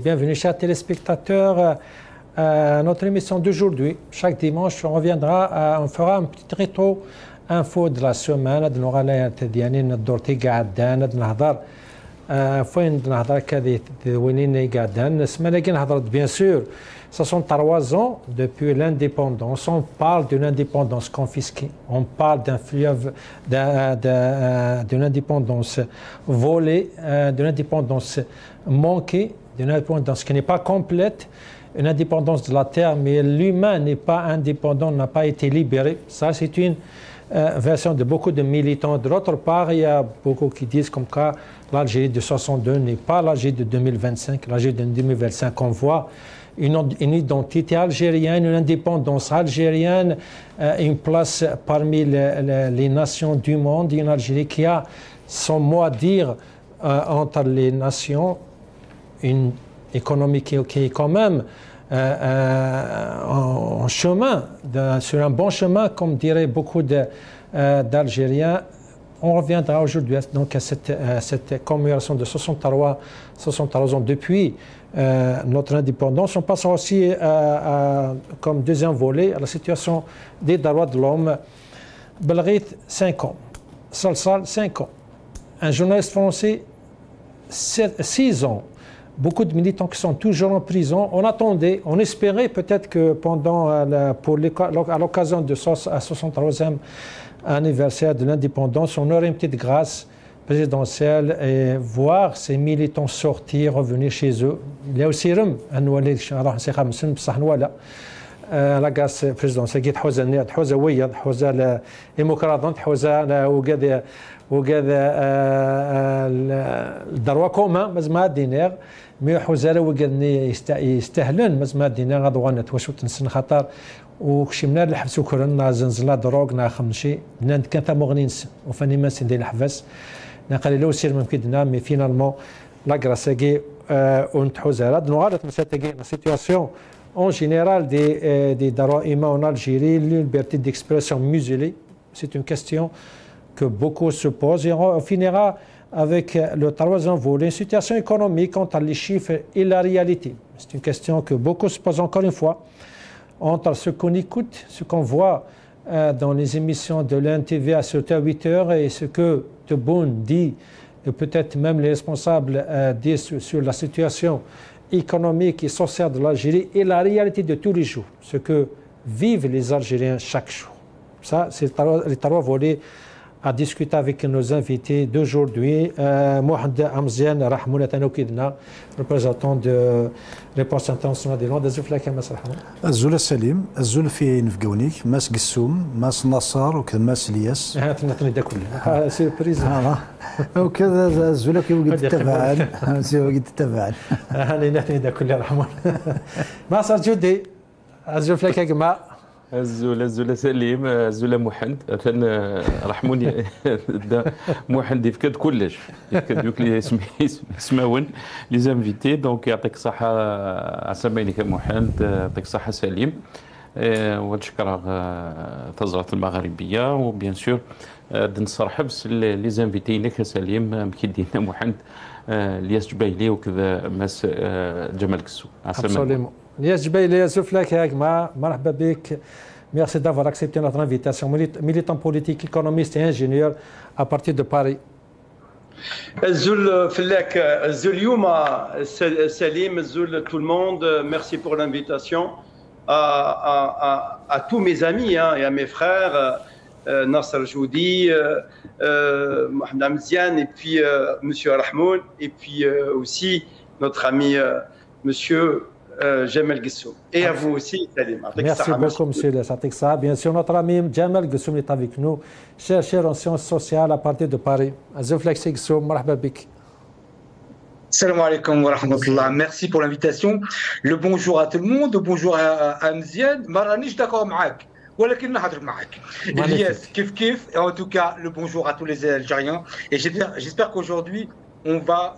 Bienvenue chers téléspectateurs à notre émission d'aujourd'hui. Chaque dimanche, on reviendra, on fera un petit rétro info de la semaine. Bien sûr, ce sont 3 ans depuis l'indépendance. On parle d'une indépendance confisquée. On parle d'un fleuve, d'une indépendance volée, d'une indépendance manquée, d'une indépendance qui n'est pas complète, une indépendance de la terre, mais l'humain n'est pas indépendant, n'a pas été libéré. Ça, c'est une version de beaucoup de militants. De l'autre part, il y a beaucoup qui disent comme quoi l'Algérie de 62 n'est pas l'Algérie de 2025. L'Algérie de 2025, on voit une identité algérienne, une indépendance algérienne, une place parmi les nations du monde, une Algérie qui a son mot à dire entre les nations, une économie qui est quand même en chemin, sur un bon chemin, comme diraient beaucoup d'Algériens. On reviendra aujourd'hui donc à cette commémoration de 63 ans depuis notre indépendance. On passe aussi comme deuxième volet à la situation des droits de l'homme. Belghit, 5 ans. Salsal, 5 ans. Un journaliste français, 6 ans. Beaucoup de militants qui sont toujours en prison. On attendait, on espérait peut-être que à l'occasion de 63e anniversaire de l'indépendance, on aurait une petite grâce présidentielle et voir ces militants sortir, revenir chez eux. Il y a aussi la grâce présidentielle qui الدروة كوما مزما دينار مي حوزاره وقالني يستاهلون مزما دينار غدوغان تواشو تنسن خطر وكشمنا الحبس وكرنا زنزلا دروغنا خمشي نان كان ثم مغنينس وفاني ما سندي الحبس نقال لو سير ممكن مي فينالمون لا غراساكي اون حوزاره نغادت مساتاكي لا سيتواسيون en général des droits humains en Algérie, la liberté d'expression muselée, c'est une question que beaucoup se posent. Et on finira avec le 3e volet, une situation économique entre les chiffres et la réalité. C'est une question que beaucoup se posent encore une fois, entre ce qu'on écoute, ce qu'on voit dans les émissions de l'NTV à 8 heures et ce que Tebboune dit, et peut-être même les responsables disent sur la situation économique et sociale de l'Algérie et la réalité de tous les jours, ce que vivent les Algériens chaque jour. Ça, c'est les 3 volets à discuter avec nos invités d'aujourd'hui. Mohamed Amzian Rahmouna Tanoukidna, représentant de Réponse internationale des Landes. الزول السليم الزول في نفقونيك ماس قسوم ماس نصر وكذا ماس الياس نعطيني دا كله سيربريز وكذا الزول كي وقت التفاعل وقت التفاعل هاني نعطيني دا كله رحمون ما صار جودي الزول فلاك يا جماعه الزول سليم الزول محمد رحموني محمد يفكد كلش يفكد دوك اللي يسمعون لي زانفيتي دونك يعطيك الصحه عسامينك محمد يعطيك الصحه سليم ونشكر تزرة المغربيه وبيان سور نصر حبس لي زانفيتي لك سليم مكيدين محمد الياس جبيلي وكذا ماس جمال كسو عسامينك Lias Jbeili, Zouflak Agma, marhaba bik. Merci d'avoir accepté notre invitation. Militant politique, économiste et ingénieur à partir de Paris. Zoul Flak, Zoul Youma, Salim, Zoul tout le monde, merci pour l'invitation. À tous mes amis et à mes frères, Nasser Joudi, Mohamed Amzian et puis Monsieur Rahmoun et puis aussi notre ami Monsieur Jamal Gessoum. Et à vous aussi, Salim. Merci beaucoup, monsieur Satiksa. Bien sûr, notre ami Jamal Gessoum est avec nous, chercheur en sciences sociales à partir de Paris. Azouflak Gessoum, marhaba bik. Salam alaikum wa rahmatullah. Merci pour l'invitation. Le bonjour à tout le monde, bonjour à Amzian. Marani, je d'accord avec. ولكن نحضر معك. Elias, kif kif. Et en tout cas, le bonjour à tous les Algériens. Et j'espère qu'aujourd'hui, on va,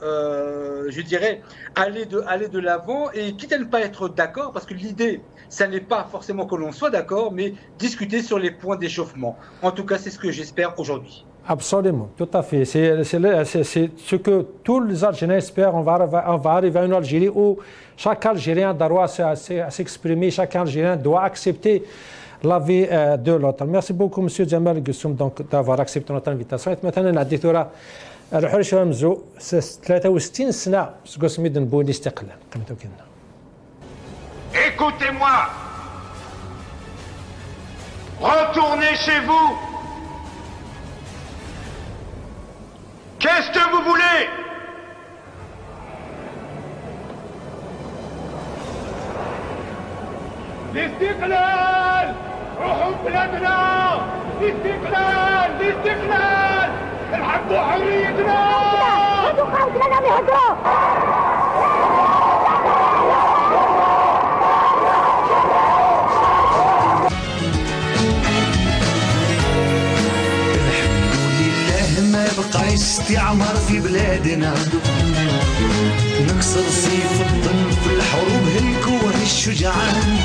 je dirais, aller de l'avant et quitte à ne pas être d'accord, parce que l'idée, ça n'est pas forcément que l'on soit d'accord, mais discuter sur les points d'échauffement. En tout cas, c'est ce que j'espère aujourd'hui. Absolument, tout à fait. C'est ce que tous les Algériens espèrent. On va arriver à une Algérie où chaque Algérien doit s'exprimer, chaque Algérien doit accepter la vie de l'autre. Merci beaucoup, M. Djamal Gussoum, d'avoir accepté notre invitation. مثلا عديتوا الحر شو رمزوا 63 سنة سقوس ميدن بوني استقلال كما توكلنا. Écoutez-moi. Retournez chez vous. Qu'est-ce que vous voulez? الاستقلال! روحوا بلادنا! الاستقلال! الاستقلال! الحقوا حريتنا! هدوا خالد لنا بهدوا! بقى استعمار في بلادنا نكسر سيف الظلم في الحروب هالكوه الشجعان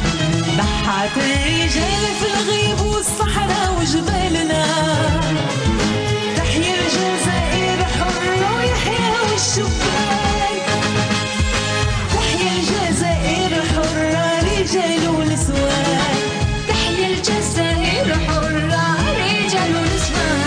ضحت الرجال في الغيب والصحراء وجبالنا تحيا الجزائر حرة ويحيا والشبان تحيا الجزائر حرة رجال ونسوان تحيا الجزائر حرة رجال ونسوان.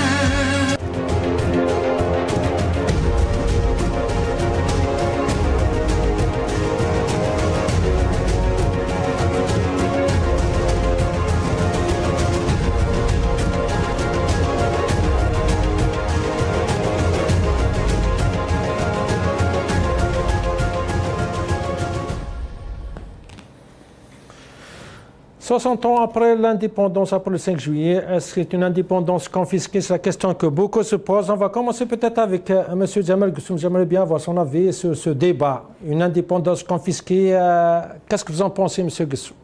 $60 ans après l'indépendance, après le 5 juillet, est-ce que c'est une indépendance confisquée? C'est la question que beaucoup se posent. On va commencer peut-être avec M. Djamal Gussoum. J'aimerais bien avoir son avis sur ce débat. Une indépendance confisquée, qu'est-ce que vous en pensez, M. Gussoum?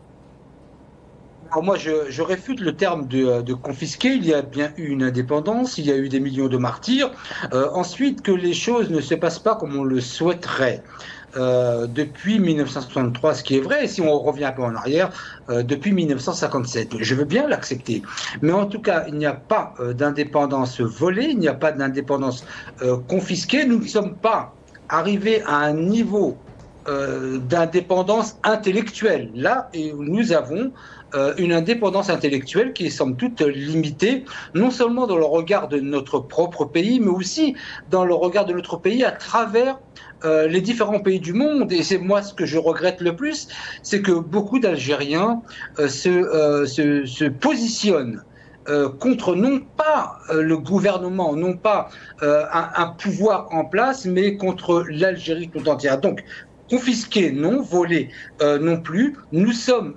Alors moi, je réfute le terme de confisqué. Il y a bien eu une indépendance, il y a eu des millions de martyrs. Ensuite, que les choses ne se passent pas comme on le souhaiterait. Depuis 1963, ce qui est vrai, et si on revient un peu en arrière, depuis 1957. Je veux bien l'accepter. Mais en tout cas, il n'y a pas d'indépendance volée, il n'y a pas d'indépendance confisquée. Nous ne sommes pas arrivés à un niveau d'indépendance intellectuelle. Là, nous avons une indépendance intellectuelle qui est somme toute limitée, non seulement dans le regard de notre propre pays, mais aussi dans le regard de notre pays à travers les différents pays du monde. Et c'est moi ce que je regrette le plus, c'est que beaucoup d'Algériens se positionnent contre non pas le gouvernement, non pas un pouvoir en place, mais contre l'Algérie tout entière. Donc, confisqués, non, volés non plus. Nous sommes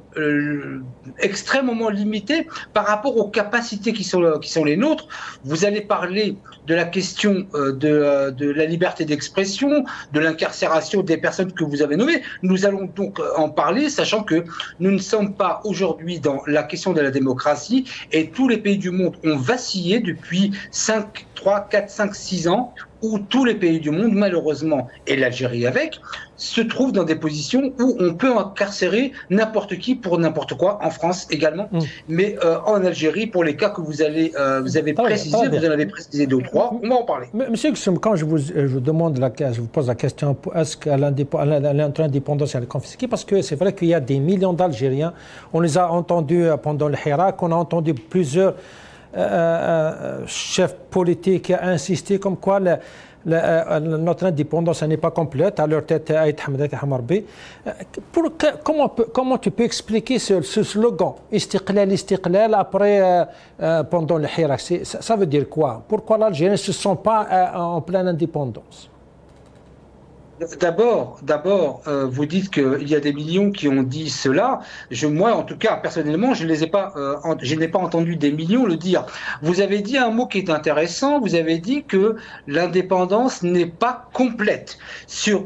extrêmement limités par rapport aux capacités qui sont les nôtres. Vous allez parler de la question de la liberté d'expression, de l'incarcération des personnes que vous avez nommées. Nous allons donc en parler, sachant que nous ne sommes pas aujourd'hui dans la question de la démocratie et tous les pays du monde ont vacillé depuis 3, 4, 5, 6 ans où tous les pays du monde, malheureusement, et l'Algérie avec, se trouvent dans des positions où on peut incarcérer n'importe qui pour n'importe quoi, en France également, mais en Algérie, pour les cas que vous avez précisé, vous en avez précisé 2 ou 3, on va en parler. Monsieur Gussoum, quand je vous pose la question, est-ce que l'indépendance est confisquée? Parce que c'est vrai qu'il y a des millions d'Algériens, on les a entendus pendant le Hirak, on a entendu plusieurs chef politique a insisté comme quoi notre indépendance n'est pas complète. À leur tête, Aït Hamad Hamarbi. Comment tu peux expliquer ce slogan Istiqlal, Istiqlal après, pendant le Hirak? Ça veut dire quoi? Pourquoi l'Algérie ne se sent pas en pleine indépendance? D'abord, vous dites qu'il y a des millions qui ont dit cela. Moi, en tout cas, personnellement, je n'ai pas entendu des millions le dire. Vous avez dit un mot qui est intéressant. Vous avez dit que l'indépendance n'est pas complète. Sur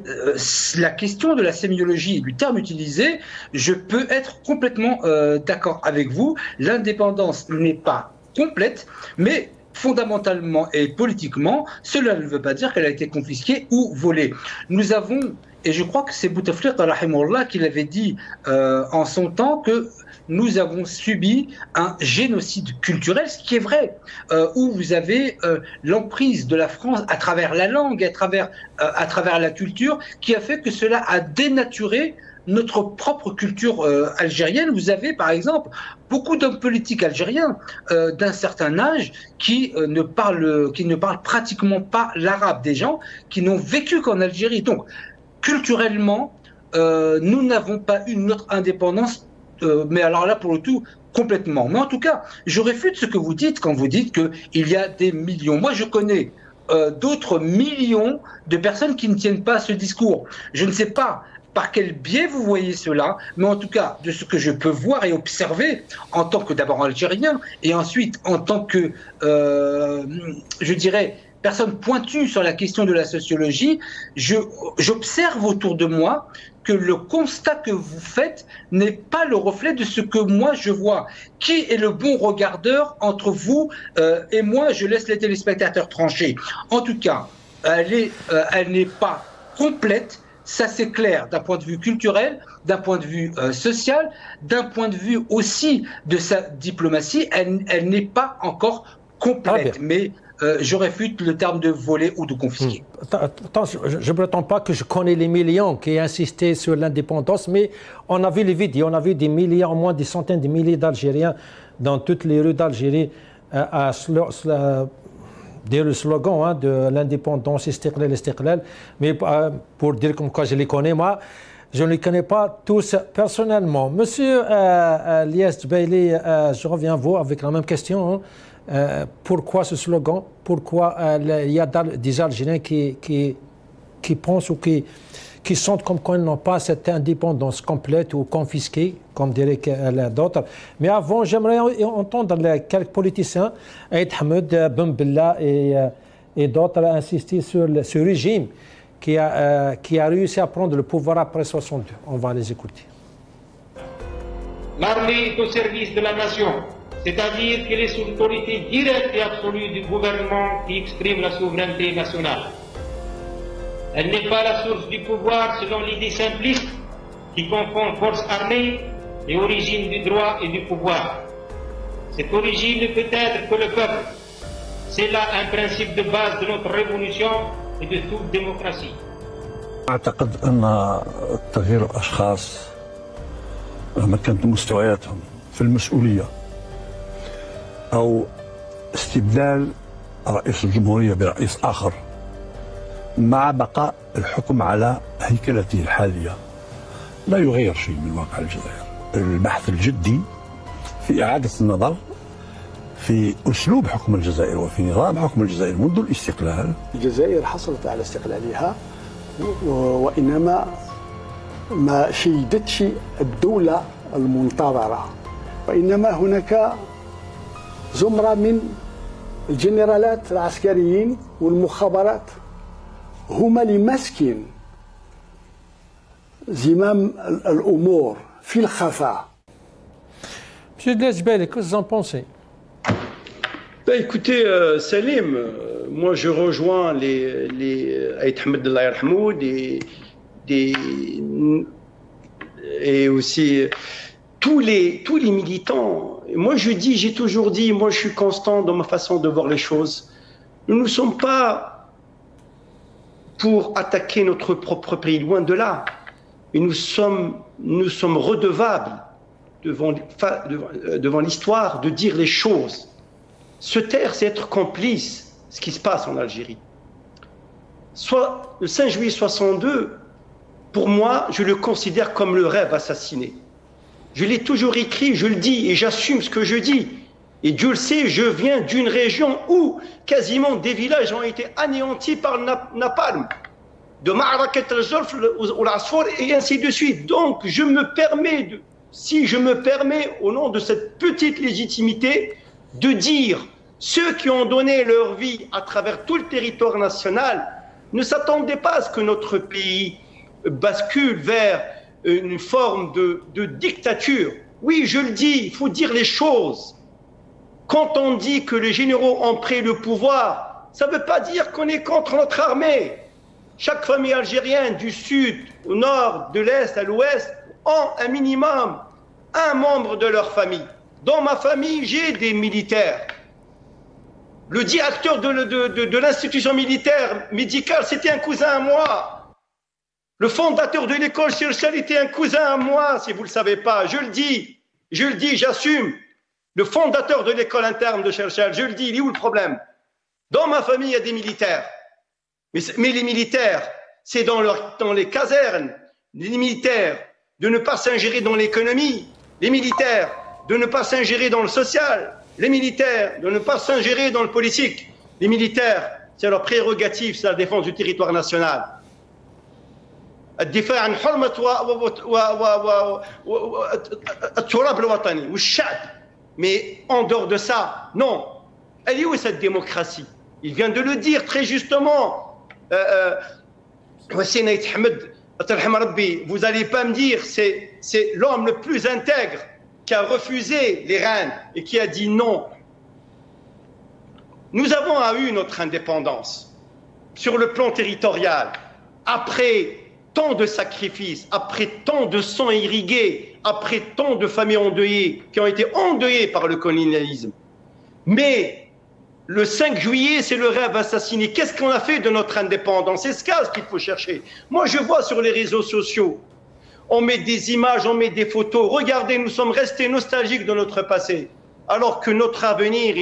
la question de la sémiologie et du terme utilisé, je peux être complètement d'accord avec vous. L'indépendance n'est pas complète, mais fondamentalement et politiquement, cela ne veut pas dire qu'elle a été confisquée ou volée. Nous avons Et je crois que c'est Bouteflika, rahimahullah, qui l'avait dit en son temps que nous avons subi un génocide culturel, ce qui est vrai, où vous avez l'emprise de la France à travers la langue, à travers la culture, qui a fait que cela a dénaturé notre propre culture algérienne. Vous avez, par exemple, beaucoup d'hommes politiques algériens d'un certain âge qui ne parlent pratiquement pas l'arabe, des gens qui n'ont vécu qu'en Algérie. Donc, culturellement, nous n'avons pas eu notre indépendance, mais alors là, pour le tout, complètement. Mais en tout cas, je réfute ce que vous dites quand vous dites qu'il y a des millions. Moi, je connais d'autres millions de personnes qui ne tiennent pas à ce discours. Je ne sais pas par quel biais vous voyez cela, mais en tout cas, de ce que je peux voir et observer, en tant que d'abord Algérien, et ensuite en tant que, je dirais, personne pointue sur la question de la sociologie, j'observe autour de moi que le constat que vous faites n'est pas le reflet de ce que moi je vois. Qui est le bon regardeur entre vous et moi? Je laisse les téléspectateurs trancher. En tout cas, elle n'est pas complète. Ça, c'est clair d'un point de vue culturel, d'un point de vue social, d'un point de vue aussi de sa diplomatie. Elle n'est pas encore complète. Mais je réfute le terme de voler ou de confisquer. Attends, je ne prétends pas que je connais les millions qui insistaient sur l'indépendance, mais on a vu les vidéos, on a vu des milliers, au moins des centaines de milliers d'Algériens dans toutes les rues d'Algérie à dire le slogan de l'indépendance, istiqlal. Mais pour dire comme quoi je les connais, moi, je ne les connais pas tous personnellement. Monsieur Lies Djebaili, je reviens à vous avec la même question. Pourquoi ce slogan? Pourquoi il y a des Algériens qui pensent ou qui sentent comme quoi ils n'ont pas cette indépendance complète ou confisquée, comme diraient d'autres. Mais avant, j'aimerais entendre quelques politiciens, Aïd Hamed, Ben Bella et d'autres, insister sur ce régime qui a réussi à prendre le pouvoir après 62. On va les écouter. L'armée est au service de la nation, c'est-à-dire qu'elle est sous l'autorité directe et absolue du gouvernement qui exprime la souveraineté nationale. Elle n'est pas la source du pouvoir selon l'idée simpliste qui confond force armée et origine du droit et du pouvoir. Cette origine ne peut être que le peuple. C'est là un principe de base de notre révolution et de toute démocratie. أعتقد أن تغيير الأشخاص مهما كانت مستوياتهم في المسؤولية أو استبدال رئيس الجمهورية برئيس آخر مع بقاء الحكم على هيكلته الحالية لا يغير شيء من واقع الجزائر. البحث الجدي في إعادة النظر في أسلوب حكم الجزائر وفي نظام حكم الجزائر منذ الاستقلال. الجزائر حصلت على استقلالها وإنما ما شيدتش الدولة المنتظرة، وإنما هناك زمرة من الجنرالات العسكريين والمخابرات هما اللي ماسكين زمام الأمور في الخفاء. Monsieur Lies Djebaili, qu'est-ce que vous en pensez? Écoutez, Salim, moi je rejoins les Aïd Hamed Allah yarhamoud et aussi tous les militants. Moi je dis, j'ai toujours dit, moi je suis constant dans ma façon de voir les choses. Nous ne sommes pas pour attaquer notre propre pays, loin de là. Et nous sommes redevables devant l'histoire de dire les choses. Se taire, c'est être complice de ce qui se passe en Algérie. Soit le 5 juillet 62, pour moi, je le considère comme le rêve assassiné. Je l'ai toujours écrit, je le dis et j'assume ce que je dis. Et Dieu le sait, je viens d'une région où quasiment des villages ont été anéantis par le napalm, de Ma'arakat al-Jolf au Asfor et ainsi de suite. Donc, si je me permets, au nom de cette petite légitimité, de dire ceux qui ont donné leur vie à travers tout le territoire national ne s'attendaient pas à ce que notre pays bascule vers une forme de dictature. Oui, je le dis, il faut dire les choses. Quand on dit que les généraux ont pris le pouvoir, ça ne veut pas dire qu'on est contre notre armée. Chaque famille algérienne, du sud au nord, de l'est à l'ouest, ont un minimum, un membre de leur famille. Dans ma famille, j'ai des militaires. Le directeur de l'institution militaire médicale, c'était un cousin à moi. Le fondateur de l'école Cherchal était un cousin à moi, si vous ne le savez pas. Je le dis, j'assume. Le fondateur de l'école interne de Cherchal, je le dis, il est où le problème? Dans ma famille, il y a des militaires. Mais les militaires, c'est dans les casernes. Les militaires, de ne pas s'ingérer dans l'économie. Les militaires, de ne pas s'ingérer dans le social. Les militaires, de ne pas s'ingérer dans le politique. Les militaires, c'est leur prérogative, c'est la défense du territoire national. الدفاع عن حرمة التراب الوطني والشعب. Mais en dehors de ça, non. Elle est où cette démocratie? Il vient de le dire très justement. Vous n'allez pas me dire, c'est l'homme le plus intègre qui a refusé les reines et qui a dit non. Nous avons eu notre indépendance sur le plan territorial après tant de sacrifices, après tant de sang irrigué, après tant de familles endeuillées qui ont été endeuillées par le colonialisme. Mais le 5 juillet, c'est le rêve assassiné. Qu'est-ce qu'on a fait de notre indépendance? C'est ce qu'il faut chercher. Moi, je vois sur les réseaux sociaux, on met des images, on met des photos. Regardez, nous sommes restés nostalgiques de notre passé, alors que notre avenir,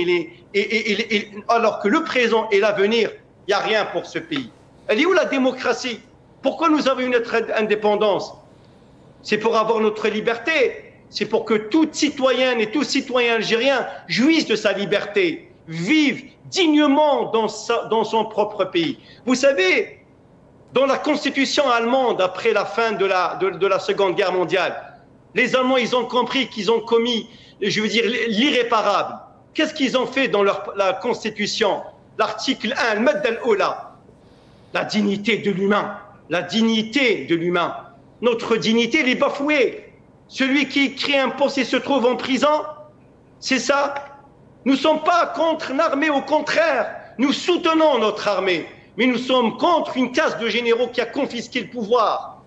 alors que le présent et l'avenir, il n'y a rien pour ce pays. Elle est où la démocratie? Pourquoi nous avons eu notre indépendance? C'est pour avoir notre liberté. C'est pour que toute citoyenne et tout citoyen algérien jouisse de sa liberté, vive dignement dans son propre pays. Vous savez, dans la constitution allemande, après la fin de la Seconde Guerre mondiale, les Allemands, ils ont compris qu'ils ont commis, je veux dire, l'irréparable. Qu'est-ce qu'ils ont fait dans la constitution? L'article 1, le Mad al-Oula, la dignité de l'humain. La dignité de l'humain. Notre dignité, elle est bafouée. Celui qui crée un poste et se trouve en prison, c'est ça. Nous ne sommes pas contre l'armée, au contraire. Nous soutenons notre armée. Mais nous sommes contre une caste de généraux qui a confisqué le pouvoir,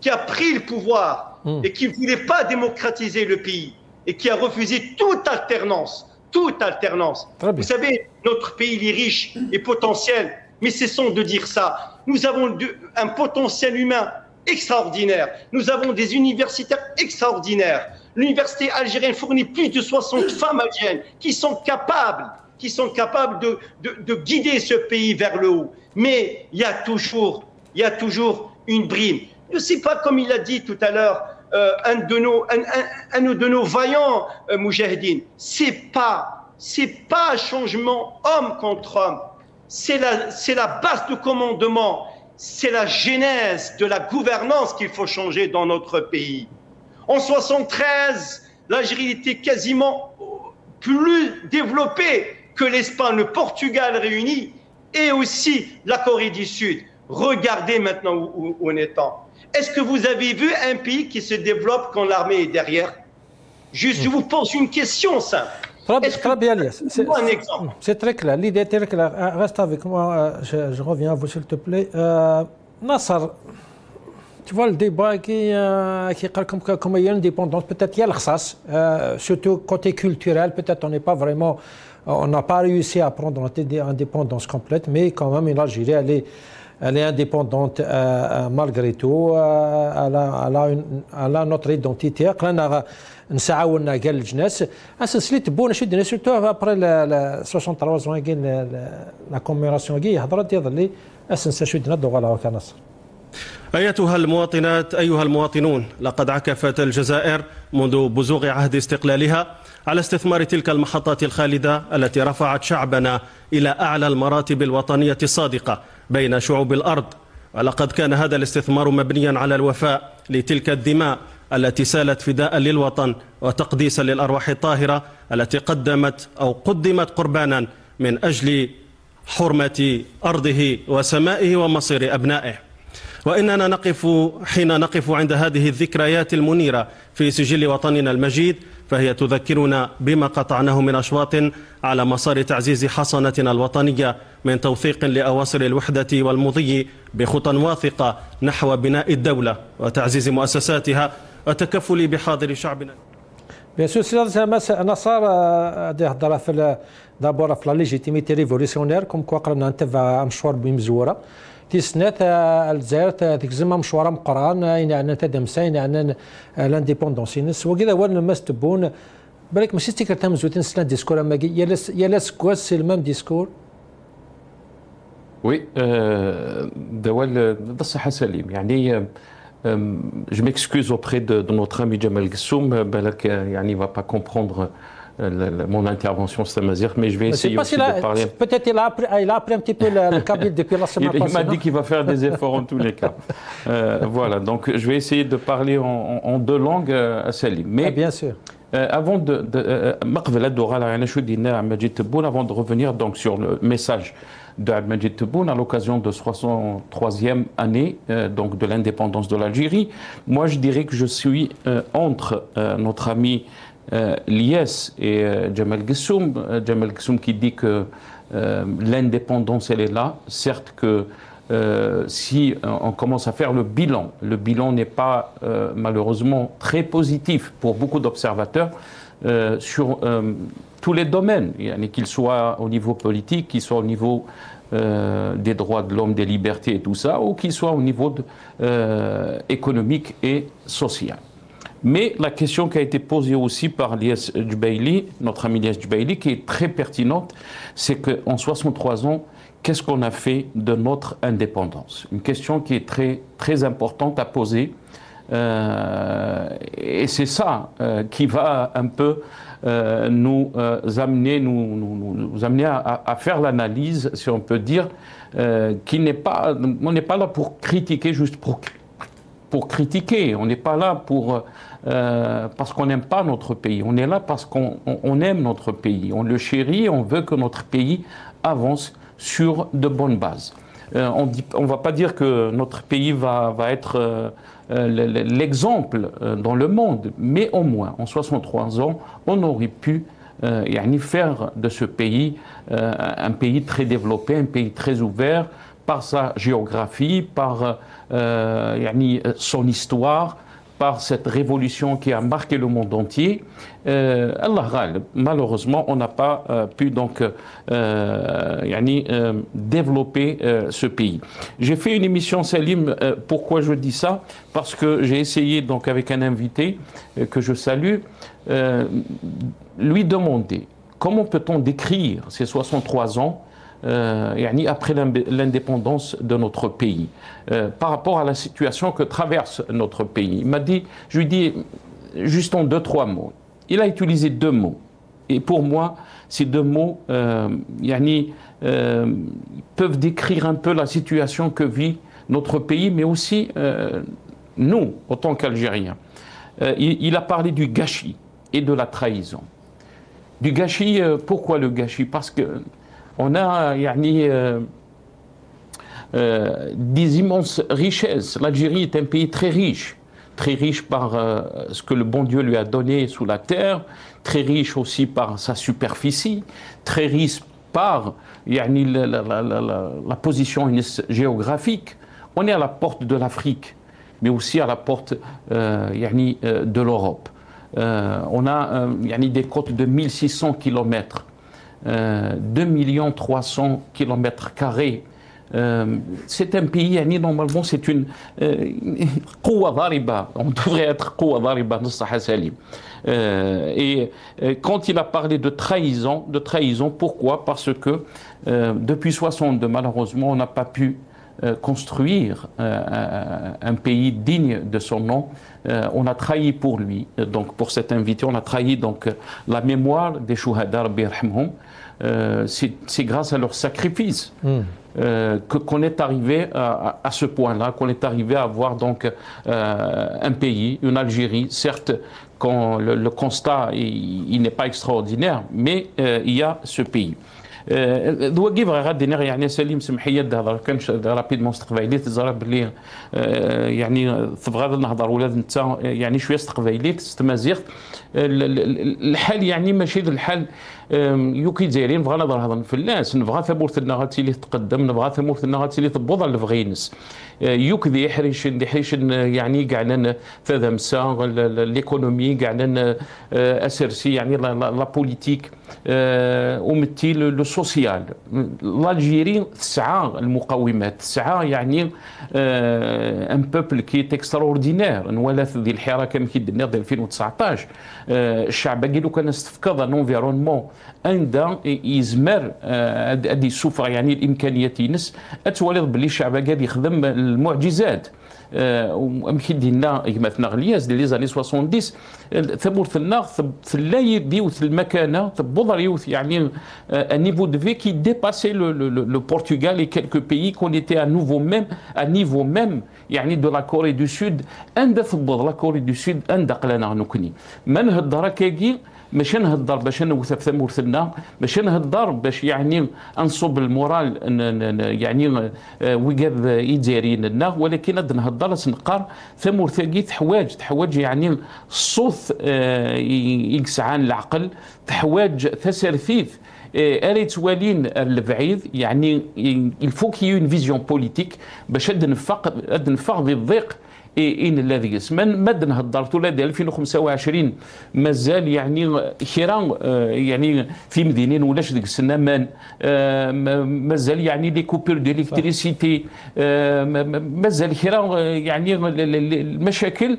qui a pris le pouvoir et qui ne voulait pas démocratiser le pays et qui a refusé toute alternance. Toute alternance. Vous savez, notre pays il est riche et potentiel, mais cessons de dire ça. Nous avons un potentiel humain extraordinaire. Nous avons des universitaires extraordinaires. L'université algérienne fournit plus de 60 femmes algériennes qui sont capables de guider ce pays vers le haut. Mais il y a toujours une brime. Je ne sais pas, comme il a dit tout à l'heure, un de nos vaillants moujahidines, c'est pas un changement homme contre homme. C'est la base de commandement, c'est la genèse de la gouvernance qu'il faut changer dans notre pays. En 1973, l'Algérie était quasiment plus développée que l'Espagne, le Portugal réunis et aussi la Corée du Sud. Regardez maintenant où on est. Est-ce que vous avez vu un pays qui se développe quand l'armée est derrière? Juste, je vous pose une question simple. Très bien, c'est très clair. L'idée est très claire. Reste avec moi, je reviens à vous s'il te plaît. Nasser, tu vois le débat qui parle comme il y a une indépendance, peut-être il y a le surtout côté culturel, peut-être on n'a pas réussi à prendre une indépendance complète, mais quand même l'Algérie, elle est indépendante malgré tout. Elle a notre identité. نسعاونا قال الجناس اساس اللي تبونا شدنا سورتو ابري 63 زوين قال لا كوميراسيون كي هضرت يظل اساس شدنا دوغالا وكنصر. ايتها المواطنات ايها المواطنون، لقد عكفت الجزائر منذ بزوغ عهد استقلالها على استثمار تلك المحطات الخالده التي رفعت شعبنا الى اعلى المراتب الوطنيه الصادقه بين شعوب الارض، ولقد كان هذا الاستثمار مبنيا على الوفاء لتلك الدماء التي سالت فداء للوطن وتقديسا للأرواح الطاهرة التي قدمت قربانا من أجل حرمة أرضه وسمائه ومصير أبنائه. وإننا حين نقف عند هذه الذكريات المنيرة في سجل وطننا المجيد فهي تذكرنا بما قطعناه من أشواط على مسار تعزيز حصنتنا الوطنية من توثيق لأواصر الوحدة والمضي بخطى واثقة نحو بناء الدولة وتعزيز مؤسساتها وتكفل بحاضر شعبنا. بيان سور انا صار هضره في دابور في لا ليجيتيميتي ريفوليسيونير كوم كوا قرنا نتبع مشوار بمزوره تيسنات الجزائر تكزم مشوار مقران يعني تدمسين يعني لانديبوندونس نس وكذا ولا ما تبون بالك ماشي تيكر تمزوتين سلا ديسكور اما يا لاس كوا سي المام ديسكور. وي دوال الصحه سليم يعني je m'excuse auprès de notre ami Jamal Gessoum, il ne va pas comprendre mon intervention, mais je vais essayer aussi de parler. Peut-être il a appris un petit peu le kabyle depuis la semaine passée. Il m'a dit qu'il va faire des efforts en tous les cas. Voilà, donc je vais essayer de parler en deux langues à Salim. Mais bien sûr. Avant de revenir donc sur le message de Abdelmajid Tebboune à l'occasion de 63e année donc de l'indépendance de l'Algérie, moi je dirais que je suis entre notre ami Lies et Jamal Gessoum. Jamal Gessoum qui dit que l'indépendance elle est là, certes que si on commence à faire le bilan n'est pas malheureusement très positif pour beaucoup d'observateurs sur tous les domaines, qu'ils soient au niveau politique, qu'ils soient au niveau des droits de l'homme, des libertés et tout ça, ou qu'ils soient au niveau économique et social. Mais la question qui a été posée aussi par Lies Djubaili, notre ami Lies Djubaili, qui est très pertinente, c'est qu'en 63 ans, qu'est-ce qu'on a fait de notre indépendance? Une question qui est très, très importante à poser. Et c'est ça qui va un peu nous amener à faire l'analyse, si on peut dire, on n'est pas là pour critiquer juste pour critiquer, on n'est pas là parce qu'on n'aime pas notre pays, on est là parce qu'on aime notre pays, on le chérit, on veut que notre pays avance sur de bonnes bases. On ne va pas dire que notre pays va être l'exemple dans le monde, mais au moins, en 63 ans, on aurait pu faire de ce pays un pays très développé, un pays très ouvert par sa géographie, par son histoire, par cette révolution qui a marqué le monde entier. Malheureusement, on n'a pas pu donc développer ce pays. J'ai fait une émission Salim, pourquoi je dis ça? Parce que j'ai essayé donc avec un invité que je salue, lui demander comment peut-on décrire ces 63 ans après l'indépendance de notre pays, par rapport à la situation que traverse notre pays. Il m'a dit, je lui dis juste en 2-3 mots. Il a utilisé 2 mots. Et pour moi, ces 2 mots peuvent décrire un peu la situation que vit notre pays, mais aussi nous, en tant qu'Algériens. Il a parlé du gâchis et de la trahison. Du gâchis, pourquoi le gâchis? Parce que on a des immenses richesses. L'Algérie est un pays très riche par ce que le bon Dieu lui a donné sous la terre, très riche aussi par sa superficie, très riche par la position géographique. On est à la porte de l'Afrique, mais aussi à la porte de l'Europe. On a des côtes de 1600 kilomètres. 2 300 kilomètres carrés. C'est un pays, normalement, c'est une قوة ضاربة. On devrait être قوة ضاربة نصح سليم. Et quand il a parlé de trahison, pourquoi? Parce que depuis 62, malheureusement, on n'a pas pu construire un pays digne de son nom. On a trahi pour lui, donc pour cet invité, on a trahi donc la mémoire des chouhada, Rabbi yarhamhum. C'est grâce à leur sacrifice qu'on est arrivé à ce point-là, qu'on est arrivé à avoir donc un pays, une Algérie. Certes, quand le constat il n'est pas extraordinaire, mais il y a ce pays. ذوقي بغا غادي يعني سليم سمحيه نهضر كانش رابيدمون استقبايليت زرا بلي يعني تبغى نهضر ولاد انت يعني شويه استقبايليت استمازيغ الحال يعني ماشي الحال يوكي دايرين نبغى نهضر هضر فلاس نبغى ثمورتنا غاتيلي تقدم نبغى ثمورتنا غاتيلي تبوض اللي بغينس يوك ذي حريش يعني قاعدين تذمسا ليكونومي قاعدين اسرسي يعني لا بوليتيك ومتي لو سوسيال الجيري تسعى المقومات تسعى يعني ان بوبل كي اكستراوردينير نولا ذي الحراك كما كيدنا 2019 الشعب باقي لو كان استفقد ان انفيرونمون عند يزمر ادي السفر يعني الامكانيات ينس اتولد باللي الشعب قاعد يخدم المعجزات ومكيدينا كما غلياز ديال لي زاني 70 ثمورتنا ثلاي ديوث المكانه تبوض ريوث يعني ان نيفو دو في كي ديباسي لو بورتوغال اي كيلكو بيي كون ايتي ا نيفو ميم يعني دو لا كوري دو سود عند تبوض لا كوري دو سود عند قلانا نكني من هضر كاكي ماشي نهضر باش نوث في ثمورتنا ماشي نهضر باش يعني انصب المورال يعني وقاد يديرين لنا ولكن هاد نهضر نقار ثمورتاكي تحواج يعني الصوت يقسعان العقل تحواج تسرثيث اريت والين البعيد يعني الفو كي اون فيزيون بوليتيك باش نفق ذي الضيق إن الذي يسمن مد نهضر تولاد 2025 مازال يعني خيران يعني في مدينين ولاش ديك السنه مازال يعني لي كوبور ديليكتريسيتي مازال خيران يعني المشاكل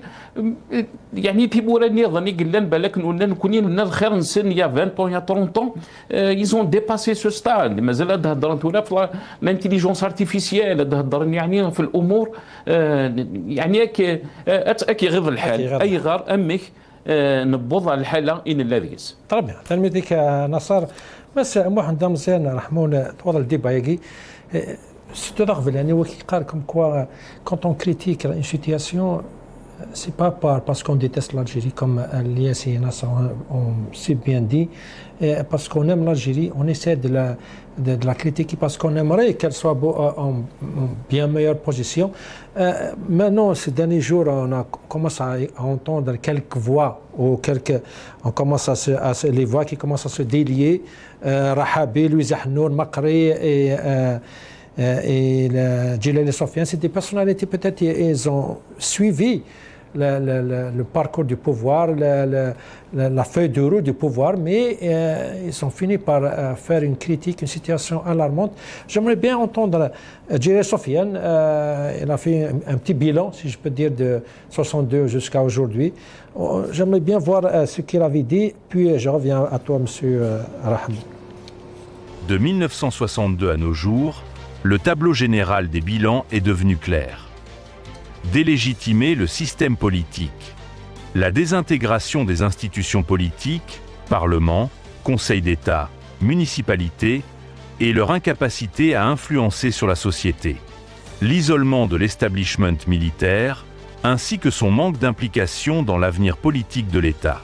يعني تيبوراني ظني قلنا بالك نكونين لنا الخير نسن يا 20 يا 30 يزون ديباسي سو ستاد مازال تهضر تولا في الانتيليجونس ارتيفيسيال تهضر يعني في الامور يعني اكي غيظ الحال اي غار امك نبوض على الحاله ان الذيس طيب تلميذك نصر بس واحد مزيان رحمون توضل الديبا c'est grave يعني هو كيقال comme quoi quand on critique une situation c'est pas parce qu'on déteste l'Algérie comme l'IS et Nasser ont si bien dit parce qu'on aime l'Algérie on essaie de la critiquer parce qu'on aimerait qu'elle soit en bien meilleure position. Maintenant, ces derniers jours, on a commencé à entendre quelques voix, on commence les voix qui commencent à se délier. Rahabi, Louis Ahnour, Makri et Djilali Sofiane, c'est des personnalités peut-être ils ont suivi le parcours du pouvoir, la feuille de route du pouvoir, mais ils ont fini par faire une critique, une situation alarmante. J'aimerais bien entendre Djilali Sofiane, il a fait un petit bilan, si je peux dire, de 62 jusqu'à aujourd'hui. J'aimerais bien voir ce qu'il avait dit, puis je reviens à toi, monsieur Raham. De 1962 à nos jours, le tableau général des bilans est devenu clair. Délégitimer le système politique, la désintégration des institutions politiques, Parlement, Conseil d'État, municipalités, et leur incapacité à influencer sur la société, l'isolement de l'establishment militaire, ainsi que son manque d'implication dans l'avenir politique de l'État,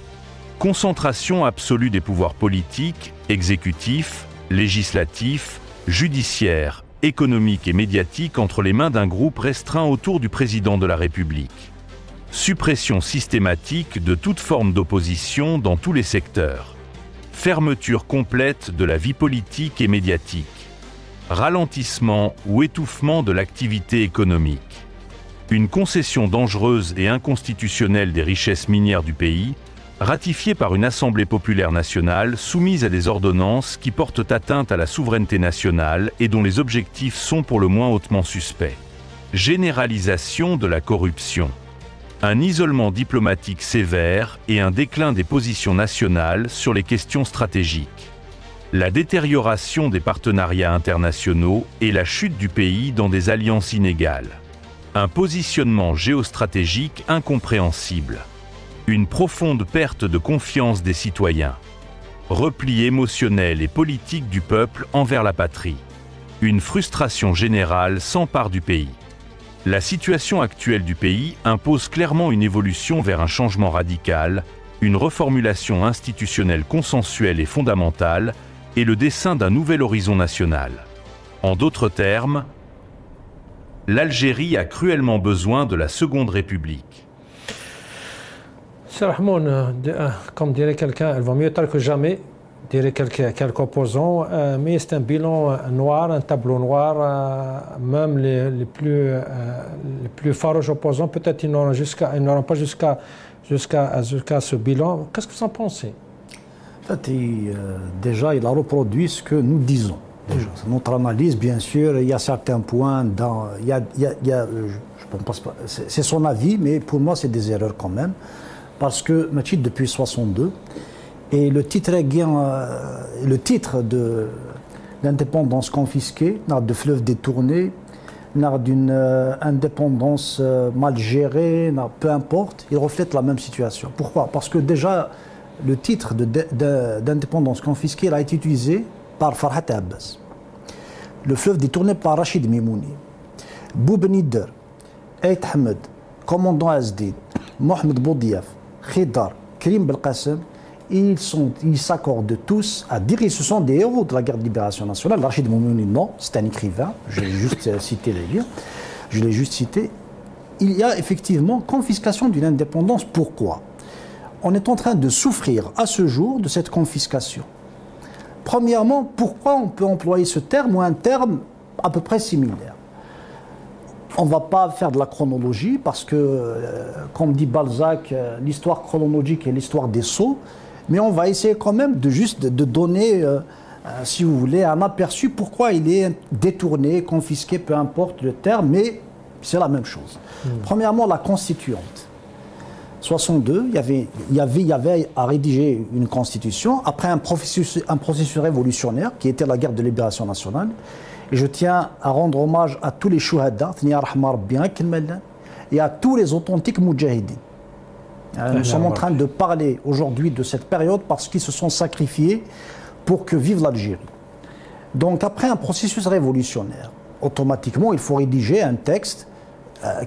concentration absolue des pouvoirs politiques, exécutifs, législatifs, judiciaires, économique et médiatique entre les mains d'un groupe restreint autour du président de la République. Suppression systématique de toute forme d'opposition dans tous les secteurs. Fermeture complète de la vie politique et médiatique. Ralentissement ou étouffement de l'activité économique. Une concession dangereuse et inconstitutionnelle des richesses minières du pays, ratifiée par une Assemblée populaire nationale soumise à des ordonnances qui portent atteinte à la souveraineté nationale et dont les objectifs sont pour le moins hautement suspects. Généralisation de la corruption. Un isolement diplomatique sévère et un déclin des positions nationales sur les questions stratégiques. La détérioration des partenariats internationaux et la chute du pays dans des alliances inégales. Un positionnement géostratégique incompréhensible. Une profonde perte de confiance des citoyens. Repli émotionnel et politique du peuple envers la patrie. Une frustration générale s'empare du pays. La situation actuelle du pays impose clairement une évolution vers un changement radical, une reformulation institutionnelle consensuelle et fondamentale, et le dessin d'un nouvel horizon national. En d'autres termes, l'Algérie a cruellement besoin de la Seconde République. Sir Rahmoun, comme dirait quelqu'un, elle vaut mieux tard que jamais, dirait quelques opposants, mais c'est un bilan noir, un tableau noir, même les plus farouches opposants, peut-être ils n'auront pas jusqu'à ce bilan. Qu'est-ce que vous en pensez? En fait, déjà, il a reproduit ce que nous disons. Déjà. Notre analyse, bien sûr, il y a certains points, je pense pas, c'est son avis, mais pour moi, c'est des erreurs quand même. Parce que Machid, depuis 62, et le titre de l'indépendance confisquée, de fleuve détourné, d'une indépendance mal gérée, peu importe, il reflète la même situation. Pourquoi? Parce que déjà, le titre d'indépendance confisquée il a été utilisé par Farhat Abbas. Le fleuve détourné par Rachid Mimouni, Boubnider, Ait Ahmed, commandant Azdin, Mohamed Boudiaf, Khidar, Karim Belkacem, ils s'accordent tous à dire qu'ils sont des héros de la guerre de libération nationale. Rachid Mimouni, non, c'est un écrivain, je l'ai juste cité les livres, je l'ai juste cité. Il y a effectivement confiscation d'une indépendance. Pourquoi? On est en train de souffrir à ce jour de cette confiscation. Premièrement, pourquoi on peut employer ce terme ou un terme à peu près similaire? On ne va pas faire de la chronologie parce que, comme dit Balzac, l'histoire chronologique est l'histoire des sots, mais on va essayer quand même de donner, si vous voulez, un aperçu pourquoi il est détourné, confisqué, peu importe le terme, mais c'est la même chose. Premièrement, la constituante. 62, il y avait à rédiger une constitution après un processus révolutionnaire qui était la guerre de libération nationale. Et je tiens à rendre hommage à tous les chouhada, et à tous les authentiques moudjahidines. Nous sommes en train de parler aujourd'hui de cette période parce qu'ils se sont sacrifiés pour que vive l'Algérie. Donc après un processus révolutionnaire, automatiquement il faut rédiger un texte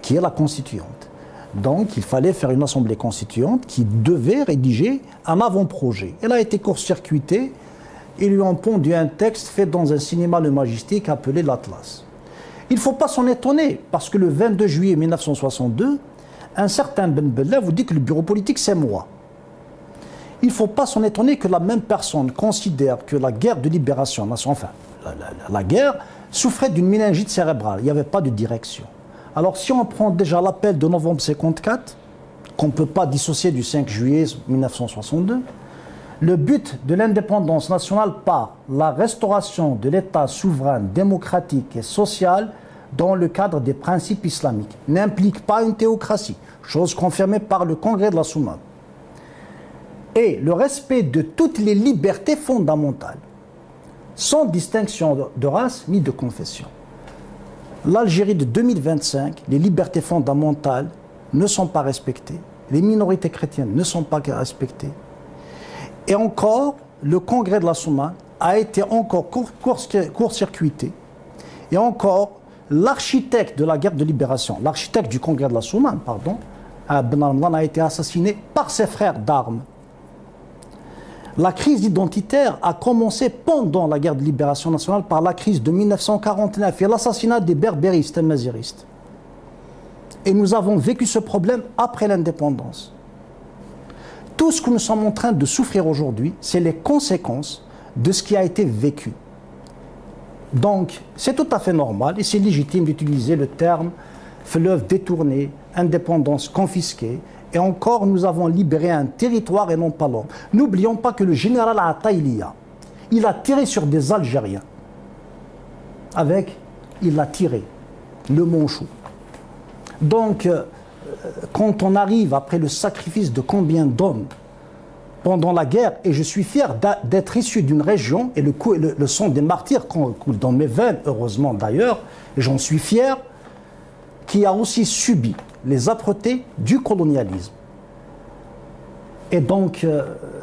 qui est la constituante. Donc il fallait faire une assemblée constituante qui devait rédiger un avant-projet. Elle a été court-circuitée. Ils lui ont pondu un texte fait dans un cinéma Le Majestic appelé l'Atlas. Il ne faut pas s'en étonner, parce que le 22 juillet 1962, un certain Ben Bella vous dit que le bureau politique, c'est moi. Il ne faut pas s'en étonner que la même personne considère que la guerre de libération, enfin, la guerre souffrait d'une méningite cérébrale. Il n'y avait pas de direction. Alors si on prend déjà l'appel de novembre 54, qu'on ne peut pas dissocier du 5 juillet 1962, le but de l'indépendance nationale par la restauration de l'État souverain, démocratique et social dans le cadre des principes islamiques n'implique pas une théocratie, chose confirmée par le Congrès de la Soumane, et le respect de toutes les libertés fondamentales, sans distinction de race ni de confession. L'Algérie de 2025, les libertés fondamentales ne sont pas respectées, les minorités chrétiennes ne sont pas respectées. Et encore, le Congrès de la Soumane a été encore court-circuité. Et encore, l'architecte de la guerre de libération, l'architecte du Congrès de la Soumane, pardon, Ben Ramlan, a été assassiné par ses frères d'armes. La crise identitaire a commencé pendant la guerre de libération nationale par la crise de 1949 et l'assassinat des berbéristes et maziristes. Et nous avons vécu ce problème après l'indépendance. Tout ce que nous sommes en train de souffrir aujourd'hui, c'est les conséquences de ce qui a été vécu. Donc, c'est tout à fait normal et c'est légitime d'utiliser le terme fleuve détourné, indépendance confisquée. Et encore, nous avons libéré un territoire et non pas l'homme. N'oublions pas que le général Ataïlia, il a tiré sur des Algériens. Il a tiré le Monchou. Donc, quand on arrive après le sacrifice de combien d'hommes pendant la guerre, et je suis fier d'être issu d'une région, et le sang des martyrs coule dans mes veines, heureusement d'ailleurs, et j'en suis fier, qui a aussi subi les âpretés du colonialisme. Et donc,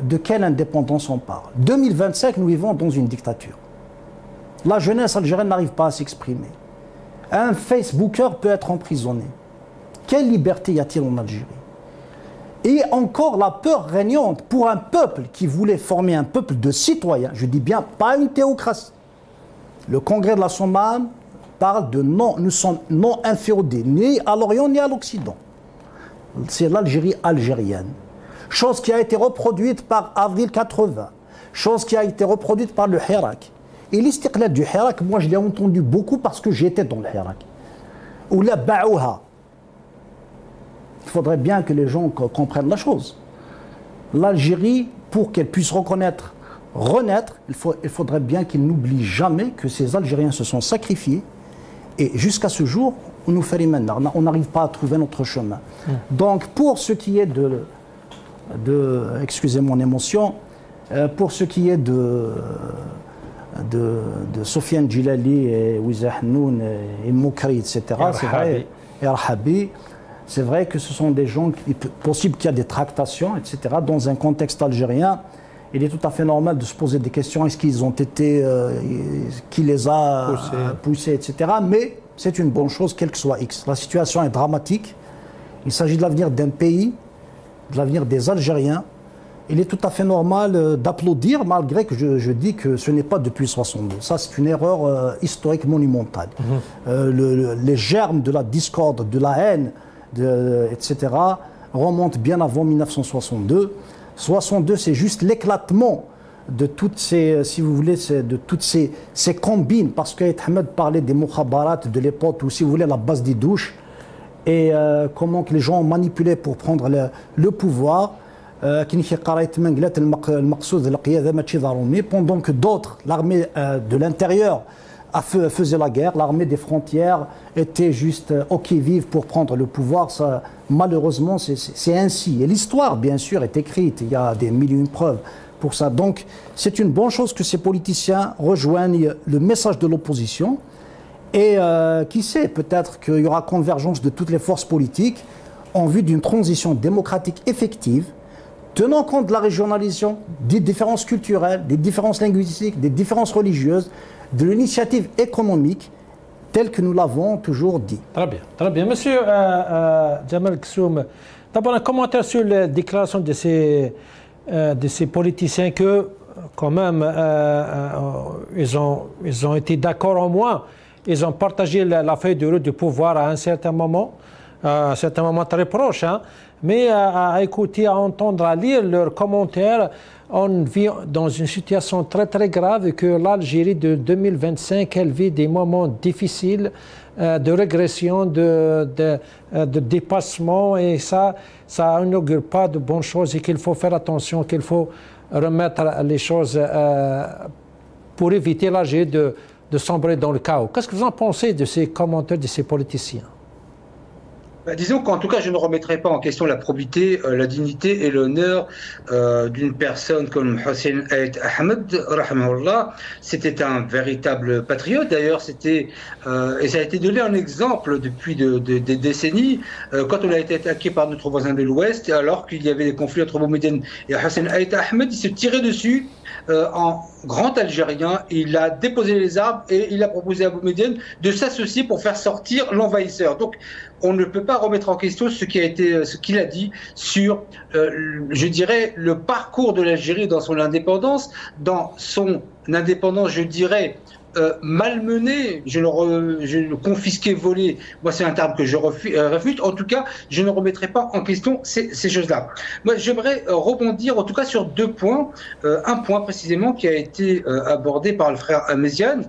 de quelle indépendance on parle? 2025, nous vivons dans une dictature. La jeunesse algérienne n'arrive pas à s'exprimer. Un Facebooker peut être emprisonné. Quelle liberté y a-t-il en Algérie? Et encore la peur régnante pour un peuple qui voulait former un peuple de citoyens, je dis bien pas une théocratie. Le congrès de la Sommam parle de non, nous sommes non inféodés, ni à l'Orient ni à l'Occident. C'est l'Algérie algérienne. Chose qui a été reproduite par Avril 80, chose qui a été reproduite par le Hirak. Et l'istiqlal du Hirak, moi je l'ai entendu beaucoup parce que j'étais dans le Hirak. Ou la Ba'ouha. Il faudrait bien que les gens comprennent la chose. L'Algérie, pour qu'elle puisse renaître, il faudrait bien qu'ils n'oublient jamais que ces Algériens se sont sacrifiés. Et jusqu'à ce jour, on nous fait les mains. On n'arrive pas à trouver notre chemin. Donc, pour ce qui est excusez mon émotion, pour ce qui est de Sofiane Djilali et Ouiza Hnoun et Moukri, etc., c'est vrai, et Arhabi, c'est vrai que ce sont des gens, possible qu'il y a des tractations, etc. Dans un contexte algérien, il est tout à fait normal de se poser des questions. Est-ce qu'ils ont été, qui les a poussés, etc. Mais c'est une bonne chose, quel que soit X. La situation est dramatique. Il s'agit de l'avenir d'un pays, de l'avenir des Algériens. Il est tout à fait normal d'applaudir, malgré que je dis que ce n'est pas depuis 62. Ça, c'est une erreur historique monumentale. Les germes de la discorde, de la haine, etc., remontent bien avant 1962. 62, c'est juste l'éclatement de toutes ces, si vous voulez, de toutes ces combines, parce que Ahmed parlait des mukhabarat de l'époque, ou si vous voulez, la base des douches, et comment que les gens ont manipulé pour prendre le pouvoir, pendant que d'autres, l'armée de l'intérieur, faisait la guerre, l'armée des frontières était juste au qui-vive pour prendre le pouvoir. Ça, malheureusement, c'est ainsi. Et l'histoire, bien sûr, est écrite. Il y a des milliers de preuves pour ça. Donc, c'est une bonne chose que ces politiciens rejoignent le message de l'opposition. Et qui sait, peut-être qu'il y aura convergence de toutes les forces politiques en vue d'une transition démocratique effective, tenant compte de la régionalisation, des différences culturelles, des différences linguistiques, des différences religieuses, de l'initiative économique telle que nous l'avons toujours dit. Très bien, très bien. Monsieur Djamal Ksoum, d'abord un commentaire sur la déclaration de ces politiciens que, quand même, ils ont été d'accord au moins, ils ont partagé la feuille de route du pouvoir à un certain moment très proche, hein, mais à écouter, à entendre, à lire leurs commentaires, on vit dans une situation très très grave que l'Algérie de 2025, elle vit des moments difficiles de régression, de dépassement, et ça n'augure pas de bonnes choses et qu'il faut faire attention, qu'il faut remettre les choses pour éviter l'Algérie de sombrer dans le chaos. Qu'est-ce que vous en pensez de ces commentaires de ces politiciens ? Disons qu'en tout cas, je ne remettrai pas en question la probité, la dignité et l'honneur d'une personne comme Hossein Aït Ahmed, rahimahullah. C'était un véritable patriote. D'ailleurs, et ça a été donné en exemple depuis des décennies, quand on a été attaqué par notre voisin de l'Ouest, alors qu'il y avait des conflits entre Boumediene et Hossein Aït Ahmed, il se tirait dessus. En grand Algérien, il a déposé les armes et il a proposé à Boumediene de s'associer pour faire sortir l'envahisseur. Donc, on ne peut pas remettre en question ce qu'il a dit sur, je dirais, le parcours de l'Algérie dans son indépendance, je dirais, malmené, confisqué, volé, moi c'est un terme que je réfute, en tout cas je ne remettrai pas en question ces choses-là. Moi j'aimerais rebondir en tout cas sur deux points, un point précisément qui a été abordé par le frère Ahmeziane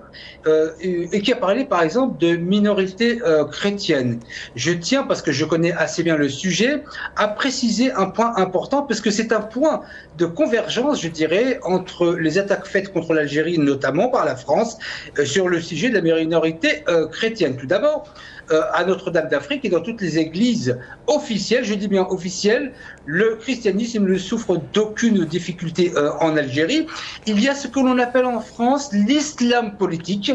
et qui a parlé par exemple de minorités chrétiennes. Je tiens, parce que je connais assez bien le sujet, à préciser un point important, parce que c'est un point de convergence, je dirais, entre les attaques faites contre l'Algérie, notamment par la France, sur le sujet de la minorité chrétienne. Tout d'abord, à Notre-Dame d'Afrique et dans toutes les églises officielles, je dis bien officielles, le christianisme ne souffre d'aucune difficulté en Algérie. Il y a ce que l'on appelle en France l'islam politique.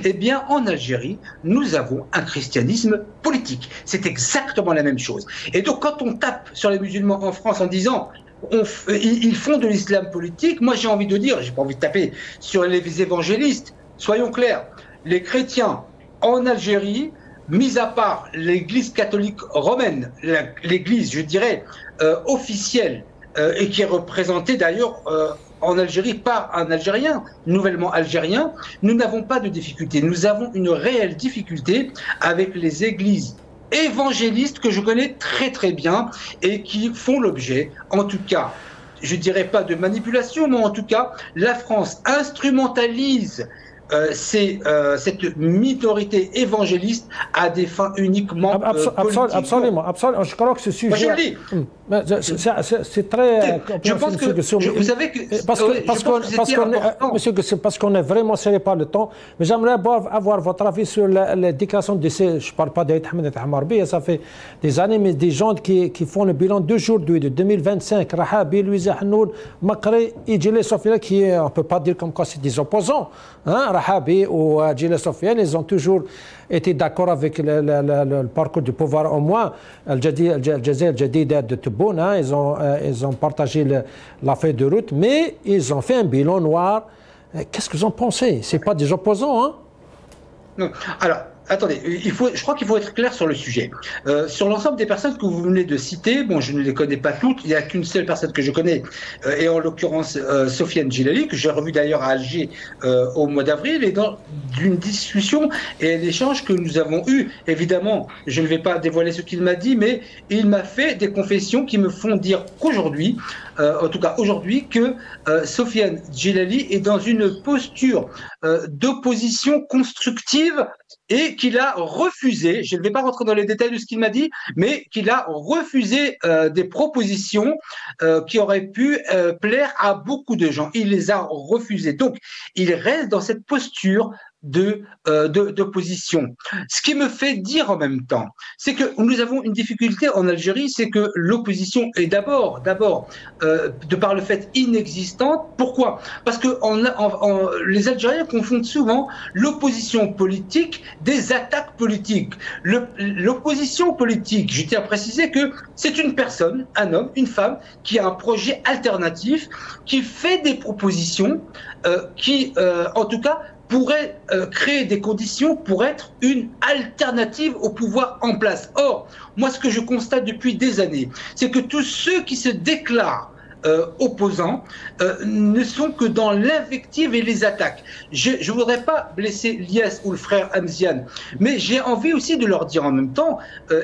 Eh bien, en Algérie, nous avons un christianisme politique. C'est exactement la même chose. Et donc, quand on tape sur les musulmans en France en disant ils font de l'islam politique, moi j'ai envie de dire, j'ai pas envie de taper sur les évangélistes, soyons clairs, les chrétiens en Algérie mis à part l'Église catholique romaine, l'Église, je dirais, officielle, et qui est représentée d'ailleurs en Algérie par un Algérien, nouvellement algérien, nous n'avons pas de difficulté. Nous avons une réelle difficulté avec les églises évangélistes que je connais très très bien et qui font l'objet, en tout cas, je dirais pas de manipulation, mais en tout cas, la France instrumentalise cette minorité évangéliste à des fins uniquement politiques. Absolument. Je crois que ce sujet... Moi, je le dis. C'est très... Je pense que... Vous savez que... Parce qu'on est vraiment serré par le temps, mais j'aimerais avoir votre avis sur la déclaration de décès. Je ne parle pas d'Aït Ahmed Amarbi, ça fait des années, mais des gens qui font le bilan d'aujourd'hui, de 2025, Rahabi, Louisa Hanoul, Makri et Djilé Sofiane, qui, on ne peut pas dire comme quoi c'est des opposants, hein, Rahabi ou Djilé Sofiane, ils ont toujours été d'accord avec le parcours du pouvoir, au moins Al-Jazair Jadida de Tebboune, hein, ils ont partagé la feuille de route, mais ils ont fait un bilan noir. Qu'est-ce que vous en pensez? Ce n'est pas des opposants, hein? Non. Alors, attendez, je crois qu'il faut être clair sur le sujet. Sur l'ensemble des personnes que vous venez de citer, bon, je ne les connais pas toutes, il n'y a qu'une seule personne que je connais, et en l'occurrence Sofiane Djilali, que j'ai revu d'ailleurs à Alger au mois d'avril, et dans une discussion et un échange que nous avons eu. Évidemment, je ne vais pas dévoiler ce qu'il m'a dit, mais il m'a fait des confessions qui me font dire qu'aujourd'hui, en tout cas aujourd'hui, que Sofiane Djilali est dans une posture d'opposition constructive et qu'il a refusé, je ne vais pas rentrer dans les détails de ce qu'il m'a dit, mais qu'il a refusé des propositions qui auraient pu plaire à beaucoup de gens. Il les a refusées. Donc, il reste dans cette posture d'opposition. Ce qui me fait dire en même temps, c'est que nous avons une difficulté en Algérie, c'est que l'opposition est d'abord, de par le fait inexistante. Pourquoi? Parce que les Algériens confondent souvent l'opposition politique des attaques politiques. L'opposition politique, je tiens à préciser que c'est une personne, un homme, une femme, qui a un projet alternatif, qui fait des propositions, qui, en tout cas, pourrait créer des conditions pour être une alternative au pouvoir en place. Or, moi, ce que je constate depuis des années, c'est que tous ceux qui se déclarent opposants ne sont que dans l'invective et les attaques. Je ne voudrais pas blesser Lies ou le frère Hamzian, mais j'ai envie aussi de leur dire en même temps,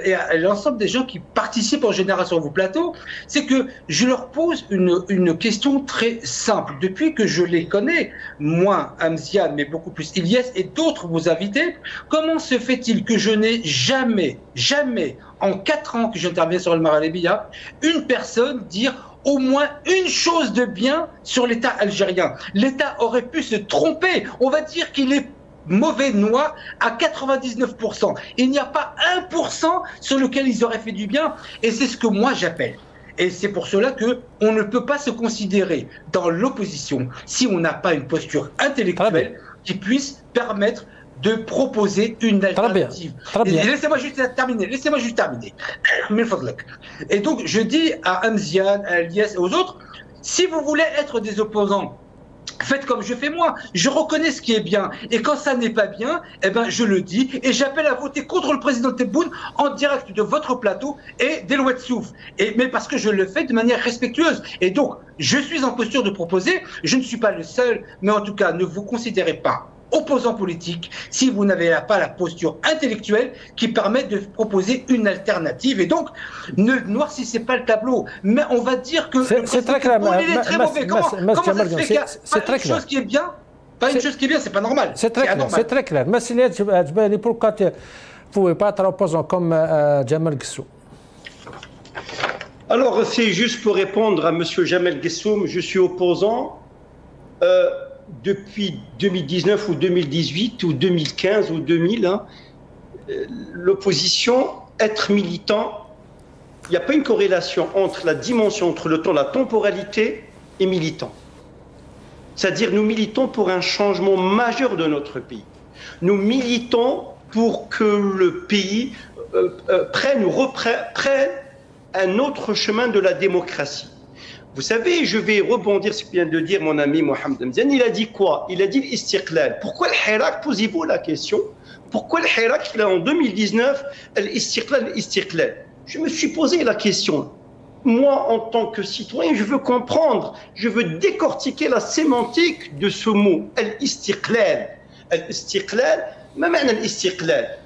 et à l'ensemble des gens qui participent en général sur vos plateaux, c'est que je leur pose une question très simple. Depuis que je les connais, moi, Hamzian, mais beaucoup plus Ilyes et d'autres vos invités, comment se fait-il que je n'ai jamais, en 4 ans que j'interviens sur le Maralébia, une personne dire au moins une chose de bien sur l'État algérien? L'État aurait pu se tromper. On va dire qu'il est mauvais noir à 99%. Il n'y a pas 1% sur lequel ils auraient fait du bien. Et c'est ce que moi j'appelle. Et c'est pour cela qu'on ne peut pas se considérer dans l'opposition si on n'a pas une posture intellectuelle qui puisse permettre de proposer une alternative. Laissez-moi juste terminer. Et donc, je dis à Hamzian, à Elias et aux autres, si vous voulez être des opposants, faites comme je fais moi. Je reconnais ce qui est bien. Et quand ça n'est pas bien, eh ben, je le dis. Et j'appelle à voter contre le président Tebboune en direct de votre plateau et d'El Souf. Mais parce que je le fais de manière respectueuse. Et donc, je suis en posture de proposer. Je ne suis pas le seul. Mais en tout cas, ne vous considérez pas opposant politique si vous n'avez pas la posture intellectuelle qui permet de proposer une alternative. Et donc, ne noircissez pas le tableau. Mais on va dire que c'est très clair. Il est très mauvais. Comment ça se fait qu'il y a pas une chose qui est bien? Pas une chose qui est bien, c'est pas normal. C'est très clair. C'est très clair. Mais pourquoi tu ne pouvez pas être opposant comme Jamel Ghessoum? Alors, c'est juste pour répondre à M. Jamel Ghessoum, je suis opposant depuis 2019 ou 2018 ou 2015 ou 2000, hein, l'opposition, être militant, il n'y a pas une corrélation entre la dimension, entre le temps, la temporalité et militant. C'est-à-dire nous militons pour un changement majeur de notre pays. Nous militons pour que le pays prenne un autre chemin de la démocratie. Vous savez, je vais rebondir sur ce que vient de dire mon ami Mohamed Mziane. Il a dit quoi? Il a dit l'istiqlal. Pourquoi le Hirak? Posez-vous la question. Pourquoi le Hirak, en 2019, l'istiqlal? Je me suis posé la question. Moi, en tant que citoyen, je veux comprendre, je veux décortiquer la sémantique de ce mot, al-istiqlal. Al-istiqlal, ma ma'na al-istiqlal?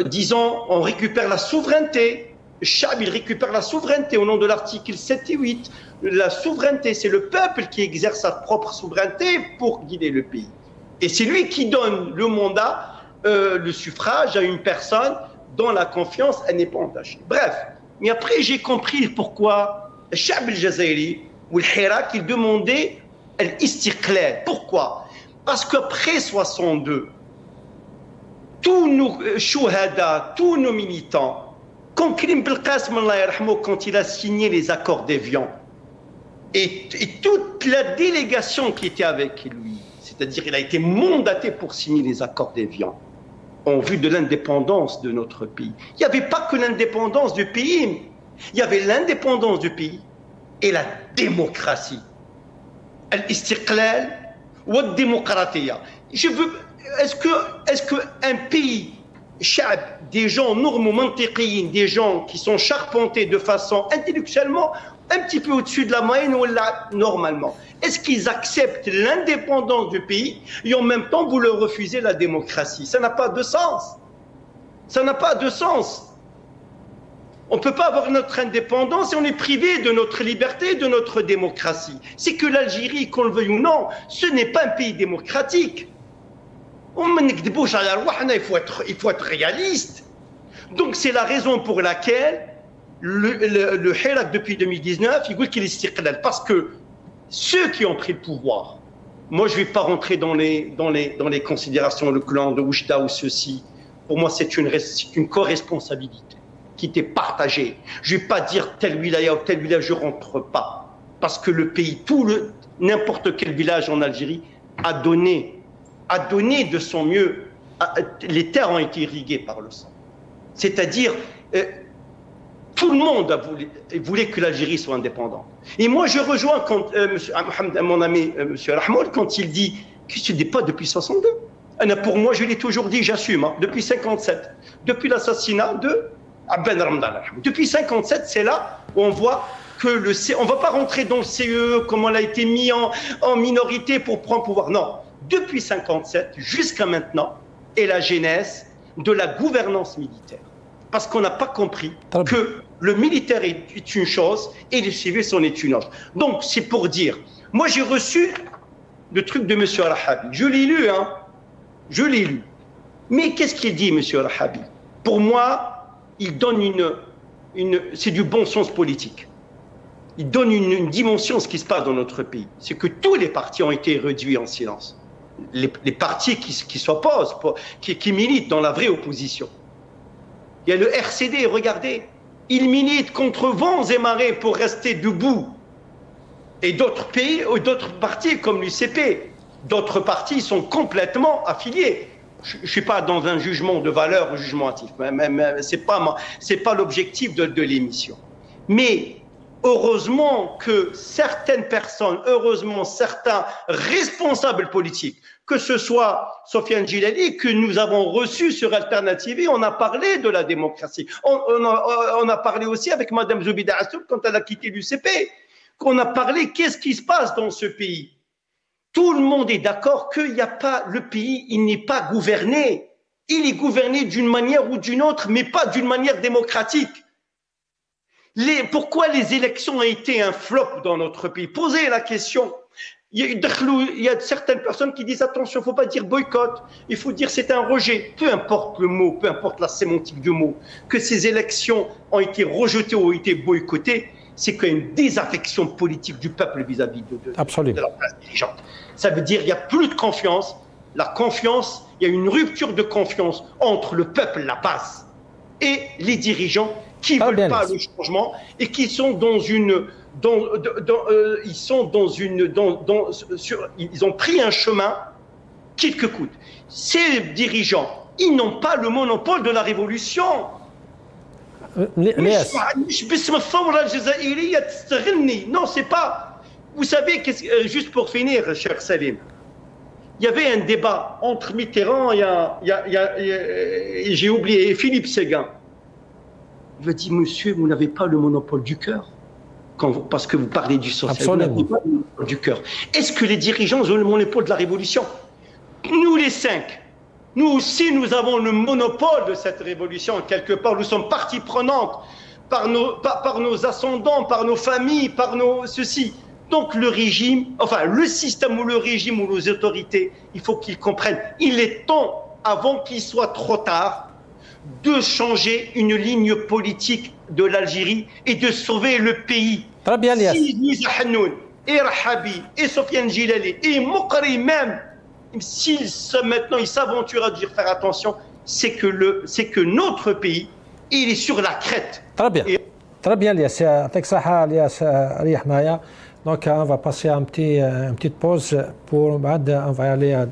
Disons, on récupère la souveraineté. Le Chab, il récupère la souveraineté au nom de l'article 7 et 8. La souveraineté, c'est le peuple qui exerce sa propre souveraineté pour guider le pays. Et c'est lui qui donne le mandat, le suffrage à une personne dont la confiance n'est pas entachée. Bref, mais après j'ai compris pourquoi le Chab al-Jazairi ou le Hirak, il demandait l'istiqlal. Pourquoi? Parce qu'après 62, tous nos chouhada, tous nos militants, quand Karim Belkacem, quand il a signé les accords d'Évian, et toute la délégation qui était avec lui, c'est-à-dire il a été mandaté pour signer les accords d'Évian, en vue de l'indépendance de notre pays. Il n'y avait pas que l'indépendance du pays, il y avait l'indépendance du pays et la démocratie. Al-istiqlal wa al-démocratia. Est-ce qu'un pays, des gens normaux, mantiqiyin, des gens qui sont charpentés de façon intellectuellement un petit peu au-dessus de la moyenne ou là, normalement, est-ce qu'ils acceptent l'indépendance du pays et en même temps vous leur refusez la démocratie? Ça n'a pas de sens. Ça n'a pas de sens. On ne peut pas avoir notre indépendance et on est privé de notre liberté, de notre démocratie. C'est que l'Algérie, qu'on le veuille ou non, ce n'est pas un pays démocratique. Il faut être réaliste. Donc c'est la raison pour laquelle le Hirak depuis 2019, il dit qu'il est istiqlal. Parce que ceux qui ont pris le pouvoir, moi je ne vais pas rentrer dans les considérations, le clan de Oujda ou ceci, pour moi c'est une co-responsabilité qui était partagée. Je ne vais pas dire tel wilaya ou tel village, je ne rentre pas. Parce que le pays, n'importe quel village en Algérie a donné de son mieux, les terres ont été irriguées par le sang. C'est-à-dire, tout le monde voulait que l'Algérie soit indépendante. Et moi, je rejoins mon ami M. Rahmoul quand il dit que ce n'est pas depuis 62. Pour moi, je l'ai toujours dit, j'assume, depuis 57, depuis l'assassinat de Abben Ramadan. Depuis 57, c'est là où on voit que on ne va pas rentrer dans le CE, comment elle a été mis en minorité pour prendre pouvoir. Non. Depuis 57 jusqu'à maintenant est la genèse de la gouvernance militaire. Parce qu'on n'a pas compris que le militaire est une chose et le civil c'en est une autre. Donc c'est pour dire, moi j'ai reçu le truc de M. Al-Rahabi. Je l'ai lu, je l'ai lu. Mais qu'est-ce qu'il dit, M. Al-Rahabi? Pour moi, il donne c'est du bon sens politique. Il donne une dimension à ce qui se passe dans notre pays. C'est que tous les partis ont été réduits en silence. Les partis qui s'opposent, qui militent dans la vraie opposition. Il y a le RCD, regardez, il milite contre vents et marées pour rester debout. Et d'autres pays, ou d'autres partis comme l'UCP, d'autres partis sont complètement affiliés. Je ne suis pas dans un jugement de valeur, un jugement hâtif. C'est pas l'objectif de l'émission. Mais heureusement que certaines personnes, heureusement certains responsables politiques, que ce soit Sofiane Djilali, que nous avons reçu sur Alternative, on a parlé de la démocratie. On a parlé aussi avec Mme Zoubida Assoul quand elle a quitté l'UCP, qu'on a parlé qu'est-ce qui se passe dans ce pays. Tout le monde est d'accord qu'il n'y a pas, le pays, il n'est pas gouverné. Il est gouverné d'une manière ou d'une autre, mais pas d'une manière démocratique. Pourquoi les élections ont été un flop dans notre pays? Posez la question. Il y a certaines personnes qui disent attention, il ne faut pas dire boycott, il faut dire c'est un rejet. Peu importe le mot, peu importe la sémantique du mot, que ces élections ont été rejetées ou ont été boycottées, c'est qu'il y a une désaffection politique du peuple vis-à-vis de la classe dirigeante. Ça veut dire qu'il n'y a plus de confiance. La confiance, il y a une rupture de confiance entre le peuple, la base, et les dirigeants qui ne veulent pas le changement et qui sont ils ont pris un chemin coûte que coûte. Ces dirigeants, ils n'ont pas le monopole de la révolution. مش باسم الثوره الجزائريه تستغلني. Non, c'est pas. Vous savez, juste pour finir, cher Salim, il y avait un débat entre Mitterrand et j'ai oublié, Philippe Séguin. Il m'a dit, monsieur, vous n'avez pas le monopole du cœur. Parce que vous parlez du social, vous n'avez pas le monopole du cœur. Est-ce que les dirigeants ont le monopole de la révolution? Nous, les 5, nous aussi, nous avons le monopole de cette révolution. Quelque part, nous sommes partie prenante par nos ascendants, par nos familles, par nos ceci. Donc le régime, enfin le système ou le régime ou nos autorités, il faut qu'ils comprennent. Il est temps, avant qu'il soit trop tard, de changer une ligne politique de l'Algérie et de sauver le pays. Très bien, Lias. Si Louisa Hannoun et Rahabi et Sofiane Gilali et Moukri même, maintenant ils s'aventurent à dire faire attention, c'est que notre pays, il est sur la crête. Très bien. Très bien, Lias. Avec ça, Lias Riyah Maya. Donc, on va passer à une petite pause pour. On va aller à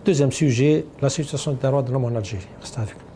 deuxième sujet, la situation des droits de l'homme en Algérie. Restez avec nous.